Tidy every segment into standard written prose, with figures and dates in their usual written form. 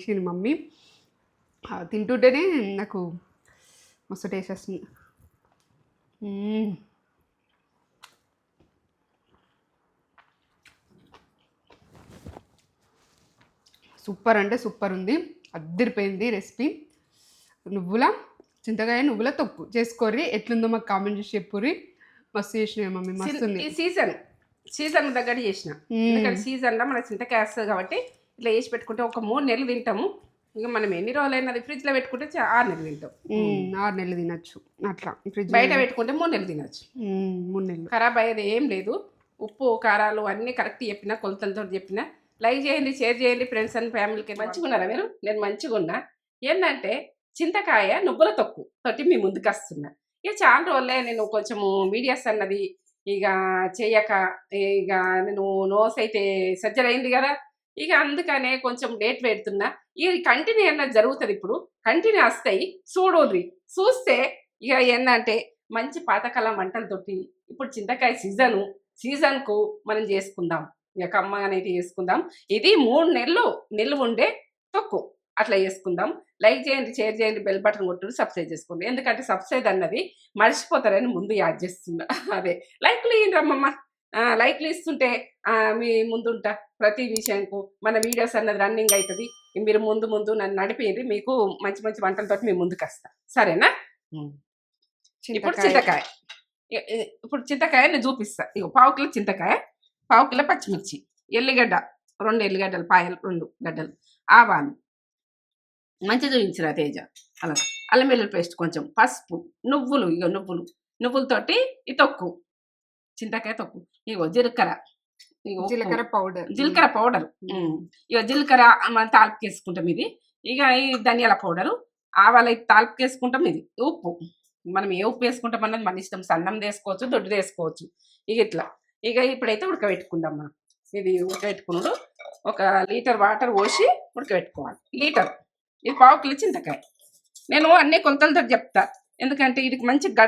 చేసింది మమ్మీ. తింటుంటేనే నాకు మస్తు టేస్ట్ వస్తుంది. సూపర్ అంటే సూపర్ ఉంది. అద్దరిపోయింది రెసిపీ. చింతకాయ నువ్వుల తొక్కు చేసుకోర్రి. ఎట్లుందో మాకు కామెంట్ చేసి చెప్పుర్రి. మస్తు చేసినాయి మమ్మీ, మస్తు ఉంది. ఈ సీజన్ దగ్గర చేసిన, ఎందుకంటే సీజన్లో మన చింతకాయ వస్తుంది కాబట్టి ఇట్లా వేసి పెట్టుకుంటే ఒక 3 నెలలు తింటాము. ఇక మనం ఎన్ని రోజులైనా అది ఫ్రిడ్జ్లో పెట్టుకుంటే 6 నెలలు తింటాం. 6 నెలలు తినచ్చు. అట్లా ఫ్రిడ్జ్ బయట పెట్టుకుంటే 3 నెలలు తినచ్చు. 3 నెలలు ఖరాబ్ అయ్యేది ఏం లేదు. ఉప్పు కారాలు అన్నీ కరెక్ట్ చెప్పిన, కొలతలతో చెప్పిన. లైక్ చేయండి, షేర్ చేయండి ఫ్రెండ్స్ అండ్ ఫ్యామిలీకి. మంచిగా ఉన్నారా మీరు? నేను మంచిగా ఉన్నా. ఏంటంటే చింతకాయ నువ్వుల తొక్కు తోటి మీ ముందుకు వస్తున్నా. ఇక చాలా రోజులే నేను కొంచెము వీడియోస్ అన్నది ఇక చేయక, ఇక నేను నోస్ అయితే సర్జరీ అయింది కదా, ఇక అందుకనే కొంచెం లేట్ పెడుతున్నా. ఇది కంటిన్యూ అన్నది జరుగుతుంది. ఇప్పుడు కంటిన్యూ వస్తాయి, చూడండి. చూస్తే ఇక ఏంటంటే మంచి పాతకాలం వంటలతోటి ఇప్పుడు చింతకాయ సీజన్కు మనం చేసుకుందాం. ఇక కమ్మగానైతే చేసుకుందాం. ఇది 3 నెలలు నిల్వ ఉండే తొక్కు. అట్లా చేసుకుందాం. లైక్ చేయండి, షేర్ చేయండి, బెల్ బటన్ కొట్టుకుని సబ్స్క్రైబ్ చేసుకోండి. ఎందుకంటే సబ్స్క్రైబ్ అన్నది మర్చిపోతారని ముందు యాడ్ చేస్తున్నా. అదే లైక్లు ఇయ్యండి రమ్మమ్మ. లైక్లు ఇస్తుంటే మీ ముందుంటా. ప్రతి విషయంకు మన వీడియోస్ అన్నది రన్నింగ్ అవుతుంది. మీరు ముందు నన్ను నడిపేయండి. మీకు మంచి మంచి వంటలతో మీ ముందుకు వస్తా. సరేనా? ఇప్పుడు చింతకాయ నేను చూపిస్తా. ఇక 1/2 కిలో చింతకాయ, 1/2 కిలో పచ్చిమిర్చి, ఎల్లిగడ్డ 2 ఎల్లిగడ్డలు, పాయలు 2 గడ్డలు, ఆవాలు మంచిగా చూపించిన తేజ, అలా అల్లం వెల్లుల్లి పేస్ట్ కొంచెం, పసుపు, నువ్వులు. ఇక నువ్వులతోటి ఈ తొక్కు, చింతకాయ తొక్కు. ఇగో జీలకర్ర పౌడర్. ఇక జీలకర్ర మనం తాలింపు వేసుకుంటాం. ఇది ఇక ఈ ధనియాల పౌడరు, ఆవాలు అయితే తాలింపు వేసుకుంటాం. ఇది ఉప్పు. మనం ఏ ఉప్పు వేసుకుంటాం అన్నది మన ఇష్టం. సన్నం వేసుకోవచ్చు, దొడ్డు వేసుకోవచ్చు. ఇక ఇట్లా ఇక ఇప్పుడైతే ఉడకబెట్టుకుందాం. మనం ఇది ఉడకబెట్టుకున్నాడు. 1 లీటర్ వాటర్ పోసి ఉడకబెట్టుకోవాలి. లీటర్. ఇది 1/2 కిలో చింతకాయ. నేను అన్ని కొలతలతో చెప్తా, ఎందుకంటే ఇది మంచిగా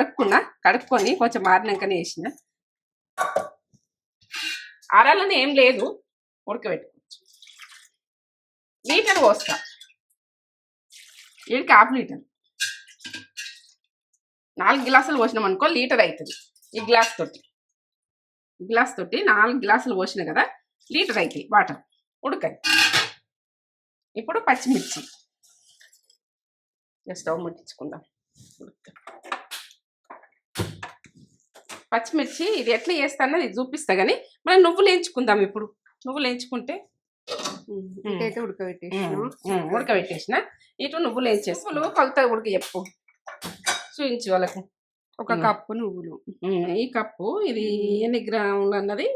కడుక్కొని కొంచెం ఆరినాకనే వేసిన. ఆరాలని ఏం లేదు, ఉడకబెట్టుకోవచ్చు. లీటర్ పోస్తా. వీడికి 1/2 లీటర్. 4 గ్లాసులు పోసినాం అనుకో లీటర్ అవుతుంది. ఈ గ్లాస్ తోటి 4 గ్లాసులు పోసిన కదా, లీటర్ అవుతాయి వాటర్. ఉడకాయి. ఇప్పుడు పచ్చిమిర్చి స్టవ్ ముట్టించుకుందాం. పచ్చిమిర్చి ఇది ఎట్లా చేస్తానది చూపిస్తా, కానీ మనం నువ్వులు వేయించుకుందాం. ఇప్పుడు నువ్వులు వేయించుకుంటే ఉడకబెట్టేసిన ఇటు నువ్వులు వేయించేసి కొలత ఉడికి చెప్పు చూపించు వాళ్ళకు. 1 కప్పు నువ్వులు. ఈ కప్పు ఇది ఎన్ని గ్రాములు అన్నది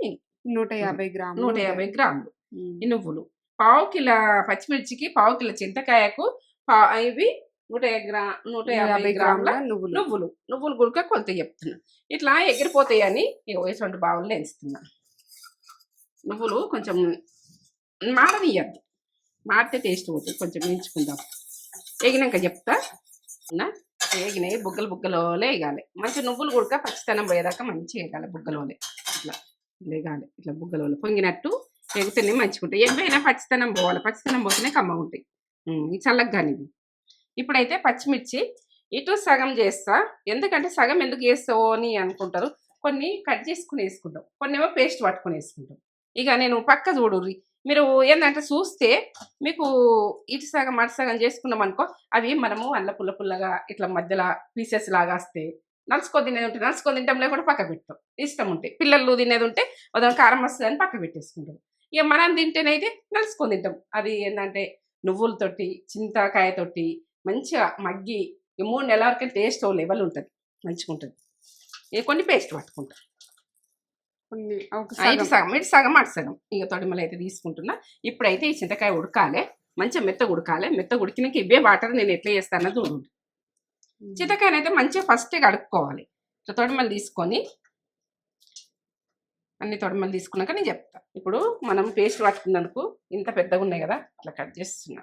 150 గ్రాములు. 150 గ్రాములు ఈ నువ్వులు. 1/2 కిలో పచ్చిమిర్చికి 1/2 కిలో చింతకాయకు ఇవి 150 గ్రాముల నువ్వులు గుడక కొలత చెప్తున్నా. ఇట్లా ఎగిరిపోతాయని 2 బావులు వేస్తున్నా. నువ్వులు కొంచెం మాడనియద్దు, మాడితే టేస్ట్ పోతుంది. కొంచెం వేయించుకుందాం. వేగినాక చెప్తా. వేగినాయి, బుగ్గలోలే వేగాలి. మంచి నువ్వులు గుడక పచ్చితనం పోయేదాకా మంచిగా వేగాలి. బుగ్గలోలే ఇట్లా వేగాలి. ఇట్లా బుగ్గలోలే పొంగినట్టు ఎగుతూనే మంచిగా ఉంటాయి. ఎగ్గుైనా పచ్చితనం పోవాలి. పచ్చితనం పోతేనే కమ్మగా ఉంటాయి. ఈ చల్లగాని. ఇప్పుడైతే పచ్చిమిర్చి ఇటు సగం చేస్తా. ఎందుకంటే సగం ఎందుకు వేస్తావో అని అనుకుంటారు. కొన్ని కట్ చేసుకుని వేసుకుంటాం, కొన్ని ఏమో పేస్ట్ పట్టుకుని వేసుకుంటాం. ఇక నేను పక్క చూడుర్రి. మీరు ఏంటంటే చూస్తే మీకు ఇటు సగం అటు సగం చేసుకున్నాం అనుకో, అవి మనము అల్ల పుల్లగా ఇట్లా మధ్యలో పీసెస్ లాగా వస్తే నలుచుకొని తినేది ఉంటే నలుచుకొని తింటాం, లేకుండా పక్క పెడతాం. ఇష్టం ఉంటే పిల్లలు తినేది ఉంటే ఉదయం కారం వస్తుంది అని పక్క పెట్టేసుకుంటాం. ఇక మనం తింటేనైతే నలుచుకొని తింటాం. అది ఏంటంటే నువ్వులతోటి చింతకాయతోటి మంచిగా మగ్గి 3 నెలల వరకు టేస్ట్ లెవెల్ ఉంటుంది, మంచిగా ఉంటుంది. ఇక కొన్ని పేస్ట్ పట్టుకుంటాం. ఇటు సగం అటు సగం. ఇక తొడిమలు అయితే తీసుకుంటున్నా. ఇప్పుడైతే ఈ చింతకాయ ఉడకాలి, మంచిగా మెత్తగా ఉడకాలి. మెత్తగా ఉడికినాక ఇవే వాటర్ నేను ఎట్లా చేస్తానో చూడండి. చింతకాయని అయితే మంచిగా ఫస్టే కడుక్కోవాలి. ఇట్లా తొడిమలు తీసుకొని అన్ని తొడిమలు తీసుకున్నాక నేను చెప్తా. ఇప్పుడు మనం పేస్ట్ పట్టుకున్నందుకు ఇంత పెద్దగా ఉన్నాయి కదా, అట్లా కట్ చేస్తున్నా.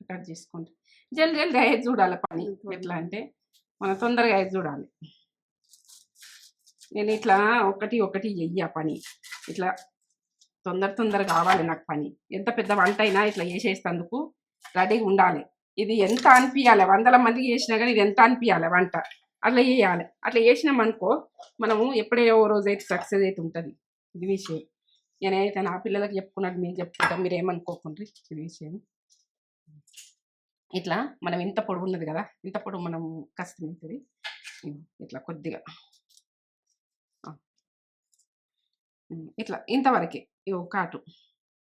కట్ చేసుకోండి. జల్దీ అయ్యేది చూడాలి పని. ఎట్లా అంటే మనం తొందరగా అయ్యేది చూడాలి. నేను ఇట్లా ఒకటి చెయ్య పని. ఇట్లా తొందర కావాలి నాకు పని. ఎంత పెద్ద వంట అయినా ఇట్లా చేసేస్తందుకు రెడీగా ఉండాలి. ఇది ఎంత అనిపించాలి, 100 మందికి చేసినా కానీ ఇది ఎంత అనిపించాలి వంట, అట్లా చేయాలి. అట్లా చేసినామనుకో మనము ఎప్పుడే ఓ రోజు అయితే సక్సెస్ అయితే ఉంటుంది. ఇది విషయం. నేనైతే నా పిల్లలకి చెప్పుకున్నట్టు మేము చెప్పుకుంటాం, మీరు ఏమనుకోకుండ్రి. ఇది విషయం. ఇట్లా మనం ఇంత పొడవు ఉన్నది కదా, ఇంత పొడవు మనం కష్టం అవుతుంది. ఇట్లా కొద్దిగా ఇట్లా ఇంతవరకే కాటు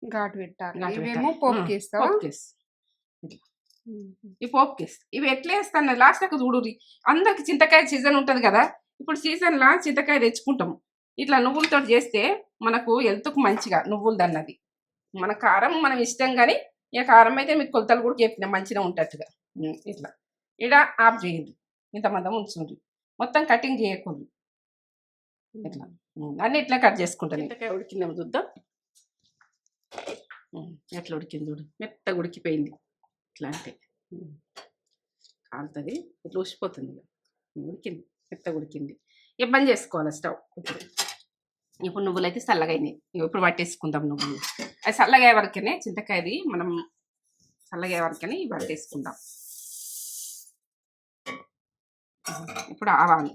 ఘాటు పెట్టాలి. ఘాటు ఇవేమో పెట్టాలి. పోపు కేస్తావా? పోపు కేస్. ఇట్లా ఈ పోపు కేస్ ఇవి ఎట్లా వేస్తాను లాస్ట్ దాకా చూడు. అందరికి చింతకాయ సీజన్ ఉంటుంది కదా, ఇప్పుడు సీజన్లో చింతకాయ తెచ్చుకుంటాం. ఇట్లా నువ్వులతో చేస్తే మనకు హెల్త్కు మంచిగా నువ్వులు దన్నది. మన కారం మనం ఇష్టం కానీ ఇక కారం అయితే మీకు కొలతలు కూడా చెప్పిన మంచిగా ఉంటట్టుగా. ఇట్లా ఇడ ఆఫ్ చేయండి, ఇంతమందం ఉంచుండ్రి, మొత్తం కటింగ్ చేయకూడదు. ఇట్లా అన్నీ ఇట్లా కట్ చేసుకుంటాను. చింతకాయ ఉడికిందేమో చూద్దాం. ఎట్లా ఉడికింది చూడు, మెత్తగా ఉడికిపోయింది. ఇట్లా అంటే కాలుతుంది, ఇట్లా ఉసిపోతుంది. ఉడికింది, మెత్తగా ఉడికింది. ఇబ్బంది చేసుకోవాలి స్టవ్. ఇప్పుడు నువ్వులు అయితే చల్లగా అయినాయి. ఇప్పుడు పట్టేసుకుందాం నువ్వులు. అది చల్లగా వరకనే చింతకాయది మనం చల్లగా వరకనే ఇవి పట్టేసుకుందాం. ఇప్పుడు ఆవాలు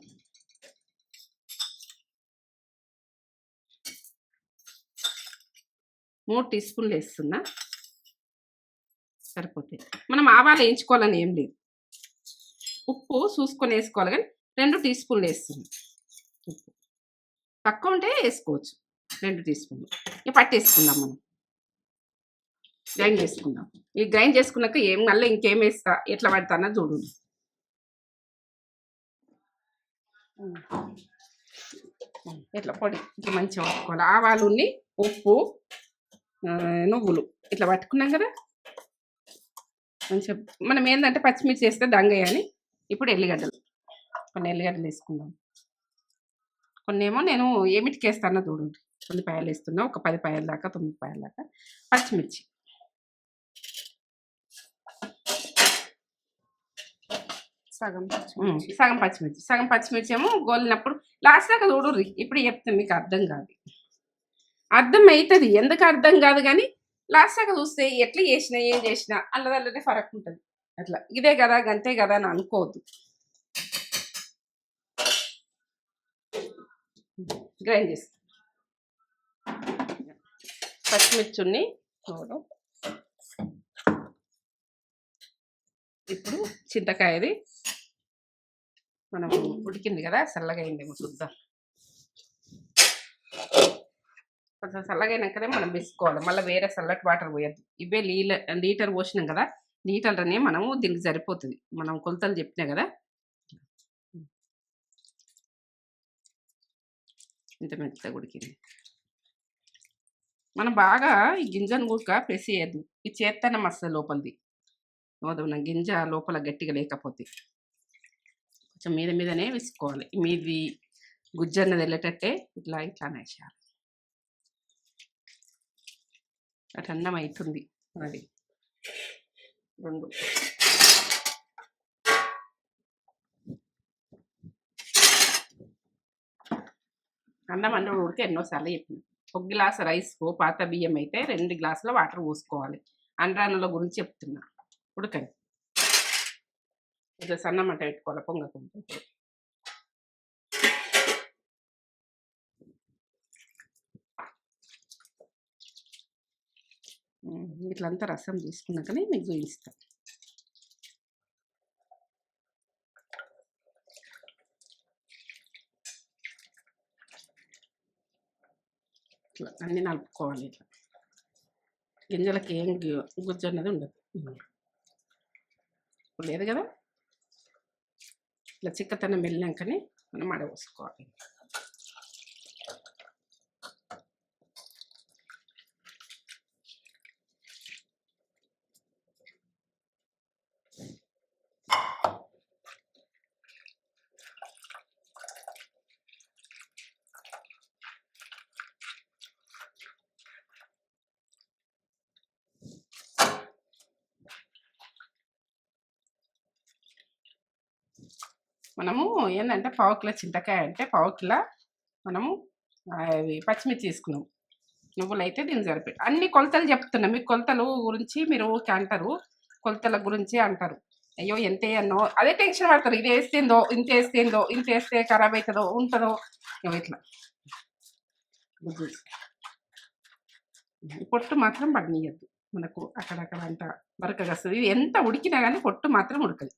3 టీ స్పూన్లు వేస్తున్నా, సరిపోతాయి. మనం ఆవాలు వేయించుకోవాలని ఏం లేదు. ఉప్పు చూసుకొని వేసుకోవాలి, కానీ 2 టీ స్పూన్లు వేస్తున్నా. ఉప్పు తక్కువ ఉంటే వేసుకోవచ్చు, 2 టీ స్పూన్లు. ఇక పట్టేసుకుందాం, మనం గ్రైండ్ చేసుకుందాం. ఈ గ్రైండ్ చేసుకున్నాక మళ్ళీ ఇంకేం వేస్తా, ఎట్లా పడతానో చూడు. ఇట్లా పొడి ఇట్లా మంచిగా పట్టుకోవాలి. ఆవాలు, ఉప్పు, నువ్వులు ఇట్లా పట్టుకున్నాం కదా మంచిగా. మనం ఏంటంటే పచ్చిమిర్చి వేస్తే దంగయ్యని. ఇప్పుడు కొన్ని ఎల్లిగడ్డలు వేసుకుందాం. కొన్ని ఏమో నేను ఏమిటికి వేస్తానో చూడండి. 9 పాయలు వేస్తున్నా, ఒక 10 పాయల దాకా 9 పాయల దాకా పచ్చిమిర్చి. సగం పచ్చిమిర్చి. సగం పచ్చిమిర్చి ఏమో గోలినప్పుడు లాస్ట్ దాకా చూడుర్రి. ఇప్పుడు చెప్తే మీకు అర్థం కాదు, అర్థం అవుతుంది. ఎందుకు అర్థం కాదు కానీ లాస్ట్ దాకా చూస్తే ఎట్లా చేసినా ఏం చేసినా అల్లదల్లనే ఫరక్ ఉంటుంది. అట్లా ఇదే కదా గంతే కదా అని అనుకోవద్దు. గ్రైండ్ చేస్తా పచ్చిమిర్చిని. ఇప్పుడు చింతకాయది మనం ఉడికింది కదా, చల్లగా అయిందేమో చూద్దాం. కొంచెం చల్లగా అయినాకనే మనం వేసుకోవాలి. మళ్ళీ వేరే చల్లటి వాటర్ పోయద్దు. ఇవే లీటర్ పోసినాం కదా, లీటర్నే మనము దీనికి సరిపోతుంది. మనం కొలతలు చెప్పినా కదా. ఇంత మెత్తగా ఉడికింది. మనం బాగా ఈ గింజను కూడా ప్రెస్ చేయద్దు. ఈ చేత్తనం వస్తుంది లోపలిది. మన గింజ లోపల గట్టిగా లేకపోతే కొంచెం మీదనే వేసుకోవాలి. మీది గుజ్జన్నది వెళ్ళేటట్టే ఇట్లా వేసేయాలి. అటు అన్నం అవుతుంది. అది 2 అన్నం అంటే ఉడికి ఎన్నోసార్లు చెప్పిన. 1 గ్లాసు రైస్కు పాత బియ్యం అయితే 2 గ్లాసుల వాటర్ పోసుకోవాలి. అండ్రాన్నుల గురించి చెప్తున్నా. ఉడకని ఇట్లా సన్నమంట పెట్టుకోవాలి, పొంగకుండా. ఇట్లంతా రసం తీసుకున్నాకనే మీకు చూపిస్తాను. ఇట్లా అన్నీ నలుపుకోవాలి. ఇట్లా గింజలకి ఏం గుజ్జు అన్నది ఉండదు. ఇప్పుడు లేదు కదా, ఇట్లా చిక్కతనం వెళ్ళాకనే మనం అడగోసుకోవాలి. మనము ఏంటంటే 1/4 కిలో చింతకాయ అంటే 1/4 కిలో మనము అవి పచ్చిమిర్చి తీసుకున్నాం. నువ్వులు అయితే దీన్ని సరిపెట్టి అన్ని కొలతలు చెప్తున్నా. మీకు కొలతలు గురించి మీరు ఊరికే అంటారు, కొలతల గురించి అంటారు. అయ్యో ఎంత వేయన్నో అదే టెన్షన్ పడతారు. ఇది వేస్తేందో, ఇంత వేస్తేందో, ఇంత వేస్తే ఖరాబ్ అవుతుందో ఉంటుందో ఇట్లా. పొట్టు మాత్రం పడనీయద్దు, మనకు అక్కడక్కడ అంతా బరకగా వస్తుంది. ఇది ఎంత ఉడికినా కానీ పొట్టు మాత్రం ఉడకదు.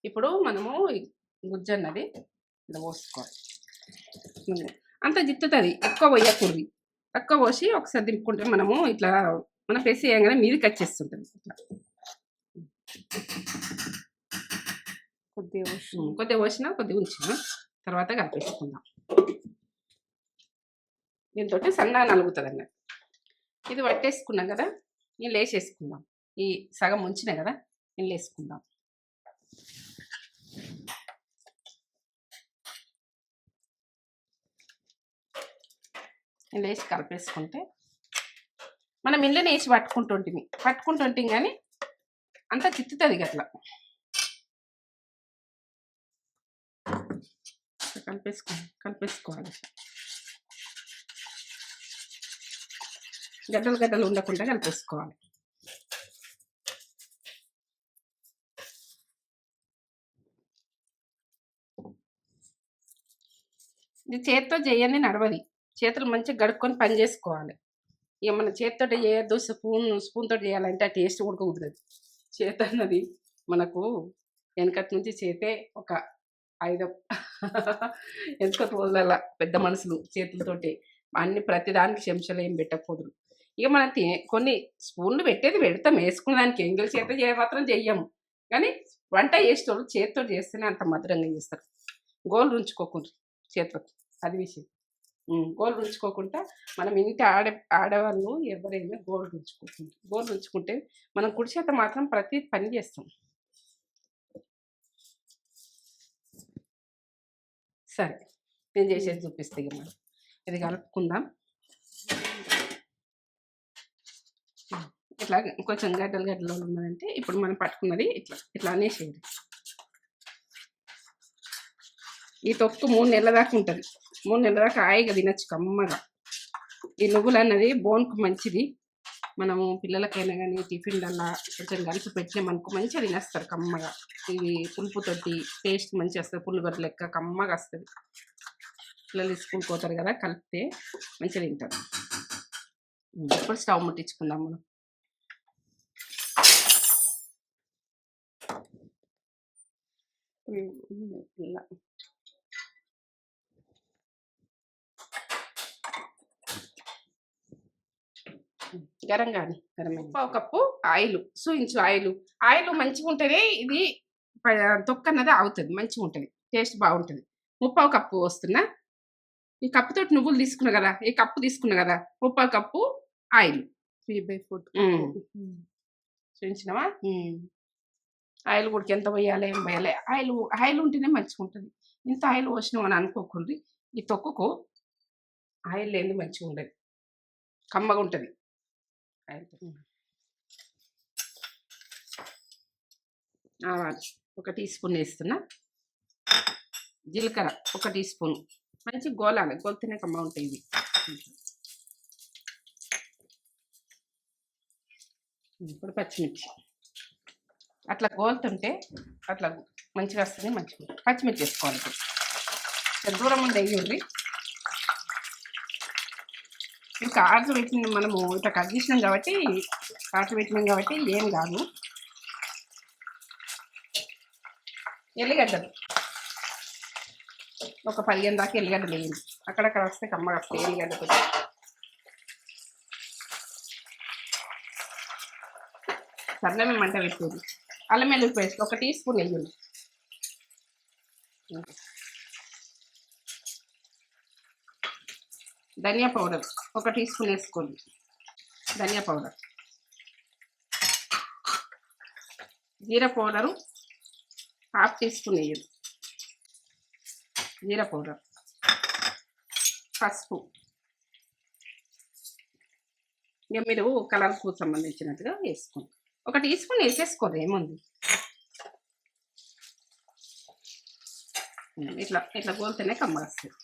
ఇప్పుడు మనము గుజ్జు అన్నది ఇలా పోసుకోవాలి. అంత జిత్తుతుంది, ఎక్కువ పోయకూడదు. తక్కువ పోసి ఒకసారి దింపుకుంటే మనము ఇట్లా మన ప్రెస్ చేయగానే మీదకి వచ్చేస్తుంటుంది. ఇట్లా కొద్దిగా పోసినా కొద్దిగా ఉంచిన తర్వాత కలిపేసుకుందాం. దీంతో సన్నగా నలుగుతుంది అన్నట్టు. ఇది పట్టేసుకున్నాం కదా, నేను వేసేసుకుందాం. ఈ సగం ఉంచిన కదా, నేను వేసుకుందాం. నేను వేసి కలిపేసుకుంటే మనం ఇంట్లోనే వేసి పట్టుకుంటుంటాం కానీ అంతా చిత్తుతుంది అట్లా. కలిపేసుకోవాలి. గడ్డలు ఉండకుండా కలిపేసుకోవాలి. ఇది చేతితో చేయని నడవది, చేతులు మంచిగా గడుక్కొని పని చేసుకోవాలి. ఇక మన చేతితో చేయొద్దు, స్పూన్ తోటి చేయాలంటే ఆ టేస్ట్ కూడా కుదరదు. చేతి అన్నది మనకు వెనకటి నుంచి చేతే ఒక 5 ఎంతో రోజుల పెద్ద మనుషులు చేతులతోటి అన్ని ప్రతిదానికి చెంచాలు ఏం పెట్టకపోదురు. ఇక మనం కొన్ని స్పూన్లు పెడతాం, వేసుకునే దానికి ఎంగిల్ చేత మాత్రం చెయ్యము. కానీ వంట చేసేటోళ్ళు చేతితో చేస్తేనే అంత మధురంగా చేస్తారు. గోలు ఉంచుకోకుండా చేతితో, అది విషయం. గోలు ఉంచుకోకుండా మనం ఇంటి ఆడవాళ్ళు ఎవరైనా గోలు ఉంచుకుంటే మనం కుడి చేత మాత్రం ప్రతి పని చేస్తాం. సరే, నేను చేసేది చూపిస్తే ఇక మనం ఇది కలుపుకుందాం. ఇట్లా కొంచెం గడ్డలు ఉన్నదంటే ఇప్పుడు మనం పట్టుకున్నది ఇట్లా అనేసేది. ఈ తొక్కు 3 నెలల దాకా ఉంటుంది. 3 నెలల దాకా హాయిగా తినచ్చు కమ్మగా. ఈ నువ్వులు అన్నది బోన్కు మంచిది. మనము పిల్లలకైనా కానీ టిఫిన్లల్లా కొంచెం కలిపి పెట్టినామనుకో మంచిగా తినేస్తారు కమ్మగా. ఇవి పులుపుతోటి టేస్ట్ మంచిగా వస్తుంది, పుల్లగడ్డ లెక్క కమ్మగా వస్తుంది. పిల్లలు స్కూల్కి పోతారు కదా, కలిపితే మంచిగా తింటారు. ఇప్పుడు స్టవ్ ముట్టించుకుందాం మనం. గరం పావు కప్పు ఆయిల్, సూయించు ఆయిల్ మంచిగా ఉంటేనే ఇది తొక్క అన్నది అవుతుంది, మంచిగా ఉంటుంది, టేస్ట్ బాగుంటుంది. 3/4 కప్పు వస్తున్నా. ఈ కప్పుతోటి నువ్వులు తీసుకున్నా కదా, ఈ కప్పు తీసుకున్నా కదా, 3/4 కప్పు ఆయిల్. 3/4 చూపించినావా? ఆయిల్ కూడా ఎంత పోయాలి, ఏం పోయాలి. ఆయిల్ ఉంటేనే మంచిగా ఉంటుంది. ఇంత ఆయిల్ పోసినాం అని అనుకోకుండా ఈ తొక్కుకు ఆయిల్ లేని మంచిగా ఉండదు, కమ్మగా ఉంటుంది. ఆవాలు 1 టీ స్పూన్ వేస్తున్నా. జీలకర్ర 1 టీ స్పూన్. మంచి గోలాలి, గోలితేనే కమ్మ ఉంటాయి ఇది. ఇప్పుడు పచ్చిమిర్చి అట్లా గోలుతుంటే అట్లా మంచిగా వస్తుంది, మంచిగా. పచ్చిమిర్చి వేసుకోవాలి. ఇప్పుడు దూరం ఉండి వేయండి. ఇంకా ఆర్డర్ పెట్టిన మనము ఇట్లా కట్ చేసినాం కాబట్టి ఏం కాదు. ఎల్లిగడ్డలు ఒక 15 దాకా ఎల్లిగడ్డలు వేయండి. అక్కడక్కడ వస్తే కమ్మగా వస్తాయి ఎల్లిగడ్డతో. సన్నమే మంట పెట్టేది. అల్లం వెల్లుల్లి పేస్ట్ 1 టీ స్పూన్ వేయండి. ధనియా పౌడర్ 1 టీ స్పూన్ వేసుకోండి. ధనియా పౌడర్, జీరా పౌడరు 1/2 టీ స్పూన్ వేయండి. జీరా పౌడర్, పసుపు, ఇక మీరు కలర్కు సంబంధించినట్టుగా వేసుకోండి. 1 టీ స్పూన్ వేసేసుకోరు, ఏముంది. ఇట్లా ఇట్లా గోలితేనే కమ్మగా వస్తుంది.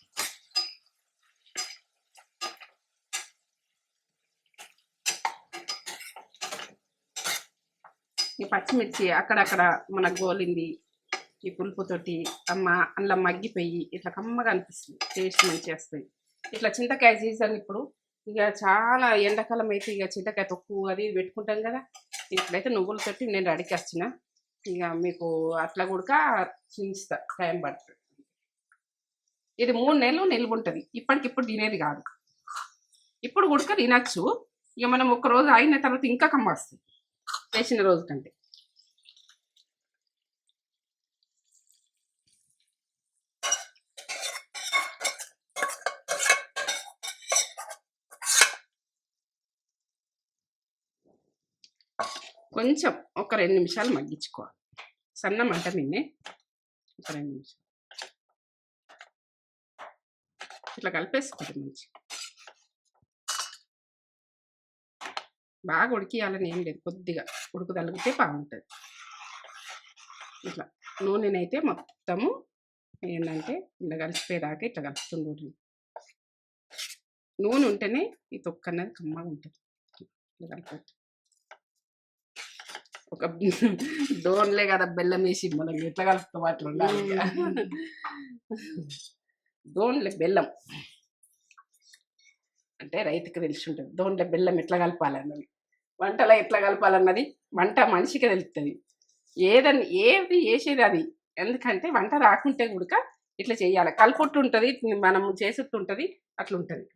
ఈ పచ్చిమిర్చి అక్కడక్కడ మనకు గోలింది ఈ పులుపుతోటి అందులో మగ్గిపోయి ఇట్లా కమ్మగా అనిపిస్తుంది, టేస్ట్ మంచిగా వస్తుంది. ఇట్లా చింతకాయ సీజన్ ఇప్పుడు ఇక చాలా ఎండాకాలం అయితే ఇక చింతకాయ తొక్కు అది పెట్టుకుంటాం కదా. ఇప్పుడైతే నువ్వులతోటి నేను రెడీకి వచ్చిన. ఇక మీకు అట్లా కూడా చించుతా, టైం పడుతుంది. ఇది 3 నెలలు నిల్వ ఉంటుంది, ఇప్పటికిప్పుడు తినేది కాదు. ఇప్పుడు కూడా తినచ్చు. ఇక మనం ఒక రోజు అయిన తర్వాత ఇంకా కమ్మ వస్తుంది వేసిన రోజు కంటే. కొంచెం ఒక 2 నిమిషాలు మగ్గించుకోవాలి, సన్న మంట నిన్నే. ఒక 2 నిమిషాలు ఇట్లా కలిపేసుకోండి. మంచి బాగా ఉడికియాలని ఏం లేదు, కొద్దిగా ఉడుకు తలిగితే బాగుంటుంది. ఇట్లా నూనెనైతే మొత్తము ఏంటంటే ఇలా కలిసిపోయేదాకా ఇట్లా కలుపుతుండ్రు. నూనె ఉంటేనే ఈ తొక్క అన్నది కమ్మగా ఉంటుంది. ఇట్లా కలిపి ఒక డోన్లే కదా బెల్లం వేసి మనం ఎట్లా కలుపుతాం అట్లా ఉండాలి. డోన్లే బెల్లం అంటే రైతుకి తెలిసి ఉంటుంది, డోన్లే బెల్లం ఎట్లా కలపాలన్నది, వంటలో ఎట్లా కలపాలన్నది వంట మనిషికి తెలుస్తుంది. ఏది వేసేది అది. ఎందుకంటే వంట రాకుంటే కూడా ఇట్లా చేయాలి, కలుపుట్టు ఉంటుంది, మనం చేసేట్టు ఉంటుంది, అట్లా ఉంటుంది.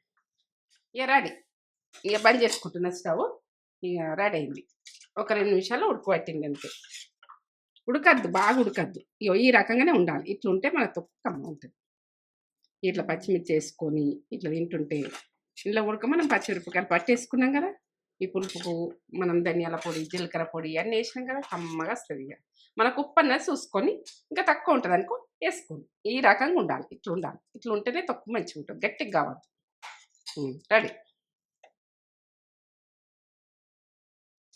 ఇక రెడీ. ఇక బంద్ చేసుకుంటున్న స్టవ్. ఇక రెడీ అయింది. ఒక 2 నిమిషాలు ఉడకబట్టింది అంతే. ఉడకద్దు, బాగా ఉడకద్దు. ఇక ఈ రకంగానే ఉండాలి. ఇట్లా ఉంటే మన తొక్కు కమ్మ ఉంటుంది. ఇట్లా పచ్చిమిర్చి వేసుకొని ఇట్లా తింటుంటే ఇంట్లో ఉడక మనం పచ్చిమిరపకాయలు పట్టేసుకున్నాం కదా, ఈ పులుపుకు మనం ధనియాల పొడి, జీలకర్ర పొడి అన్నీ వేసినాం కదా, కమ్మగా వస్తుంది. ఇక మనకు ఉప్పు అన్నది చూసుకొని ఇంకా తక్కువ ఉంటుంది అనుకో వేసుకోండి. ఈ రకంగా ఉండాలి, ఇట్లా ఉండాలి. ఇట్లా ఉంటేనే తక్కువ మంచిగా ఉంటుంది, గట్టిగా కావద్దు. రెడీ.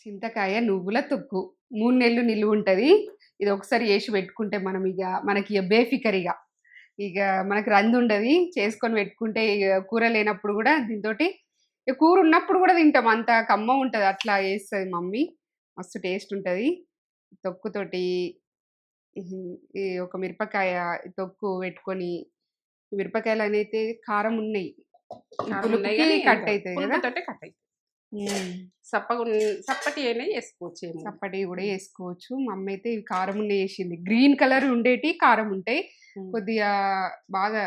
చింతకాయ నువ్వుల తొక్కు 3 నెలలు నిలువ ఉంటుంది. ఇది ఒకసారి వేసి పెట్టుకుంటే మనం ఇక మనకి బేఫికరిగా ఇక మనకి రంది ఉండదు. చేసుకొని పెట్టుకుంటే ఇక కూర లేనప్పుడు కూడా దీంతో కూర ఉన్నప్పుడు కూడా తింటాం, అంత కమ్మ ఉంటుంది. అట్లా వేస్తుంది మమ్మీ, మస్తు టేస్ట్ ఉంటుంది. తొక్కుతోటి ఈ ఒక మిరపకాయ తొక్కు పెట్టుకొని, మిరపకాయలు అనేది కారం ఉన్నాయి, కట్ అవుతుంది కదా, కట్ అవుతుంది. సప్పటి అయినా వేసుకోవచ్చు, సప్పటి కూడా వేసుకోవచ్చు. మా అమ్మ అయితే ఇవి కారం ఉండే వేసింది. గ్రీన్ కలర్ ఉండేటి కారం ఉంటాయి, కొద్దిగా బాగా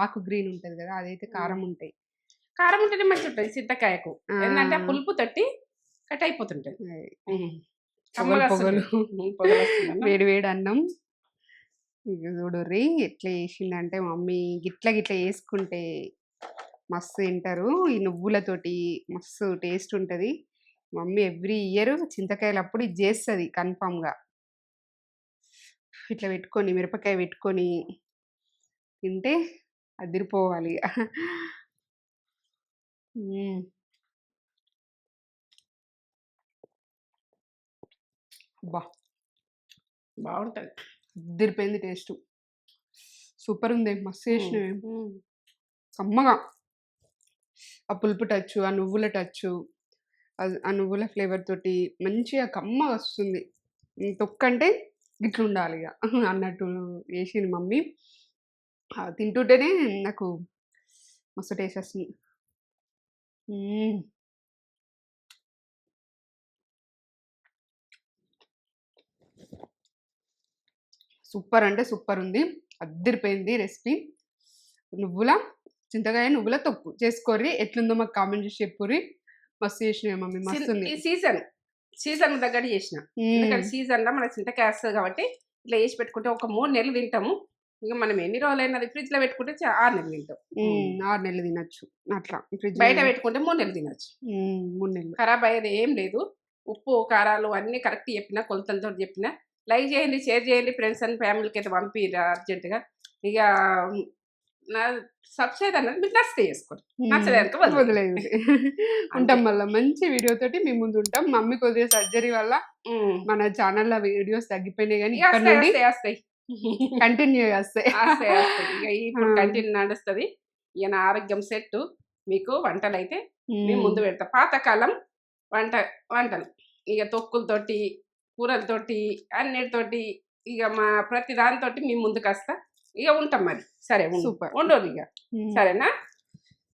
ఆకు గ్రీన్ ఉంటది కదా, అదైతే కారం ఉంటాయి. కారం ఉంటేనే మంచి ఉంటుంది చింతకాయకు, ఏంటంటే పులుపు తట్టి కట్ అయిపోతుంటది. పొగలు వేడి వేడి అన్నం. చూడుర్రి ఎట్లా వేసిందంటే మమ్మీ, గిట్ల గిట్ల వేసుకుంటే మస్తు తింటారు. ఈ నువ్వులతోటి మస్తు టేస్ట్ ఉంటుంది. మమ్మీ ఎవ్రీ ఇయర్ చింతకాయలు అప్పుడు ఇది చేస్తుంది కన్ఫామ్గా. ఇట్లా పెట్టుకొని మిరపకాయ పెట్టుకొని తింటే అదిరిపోవాలి. బా బాగుంటుంది, అదిరిపోయింది టేస్ట్, సూపర్ ఉంది. మస్తు చేసినవి, కమ్మగా. ఆ పులుపు టచ్, ఆ నువ్వుల టచ్, ఆ నువ్వుల ఫ్లేవర్ తోటి మంచిగా కమ్మగా వస్తుంది. తొక్కంటే గిట్లు ఉండాలి ఇక అన్నట్టు వేసింది మమ్మీ. తింటుంటేనే నాకు మస్తు టేస్ట్ వస్తుంది. సూపర్ అంటే సూపర్ ఉంది, అదిరిపోయింది రెసిపీ. చింతకాయ నువ్వుల తొక్కు చేసుకోర్రి, ఎట్లుందో మాకు కామెంట్ చేసి చెప్పుర్రి. మస్తు చేసినాయి మమ్మీ, మస్తు ఉంది. సీజన్ తగ్గట్టు చేసిన, ఎందుకంటే సీజన్లో మన చింతకాయ వస్తుంది కాబట్టి ఇట్లా వేసి పెట్టుకుంటే ఒక 3 నెలలు తింటాము. ఇక మనం ఎన్ని రోజులైనా ఫ్రిడ్జ్ లో పెట్టుకుంటే 6 నెలలు తింటాం. 6 నెలలు తినచ్చు. అట్లా ఫ్రిడ్జ్ బయట పెట్టుకుంటే 3 నెలలు తినచ్చు. 3 నెలలు ఖరాబ్ అయ్యేది ఏం లేదు. ఉప్పు కారాలు అన్ని కరెక్ట్ చెప్పిన, కొలతలతో చెప్పిన. లైక్ చేయండి, షేర్ చేయండి, ఫ్రెండ్స్ అండ్ ఫ్యామిలీకి అయితే పంపిరా అర్జెంటుగా. ఇక నా సబ్స్క్రైబ్ అన్నది మీకు నచ్చితే చేసుకోండి, నచ్చలేదనుకో వదిలేదు. ఉంటాం మళ్ళీ మంచి వీడియో తోటి మీ ముందు ఉంటాం. మమ్మీ కొద్దిగా సర్జరీ వల్ల మన ఛానల్లో వీడియోస్ తగ్గిపోయినాయి, కానీ ఇక్కడ నుండి వస్తాయి కంటిన్యూ చేస్తాయి. ఇక ఇప్పుడు కంటిన్యూ నడుస్తుంది. ఇక నా ఆరోగ్యం సెట్. మీకు వంటలు అయితే మేము ముందు పెడతాం. పాతకాలం వంటలు ఇక తొక్కులతోటి, కూరలతోటి, అన్నిటితోటి, ఇక మా ప్రతి దానితోటి మేము ముందుకు వస్తా. ఇక ఉంటాం మరి. సరే, సూపర్. ఉండోరు ఇక. సరేనా?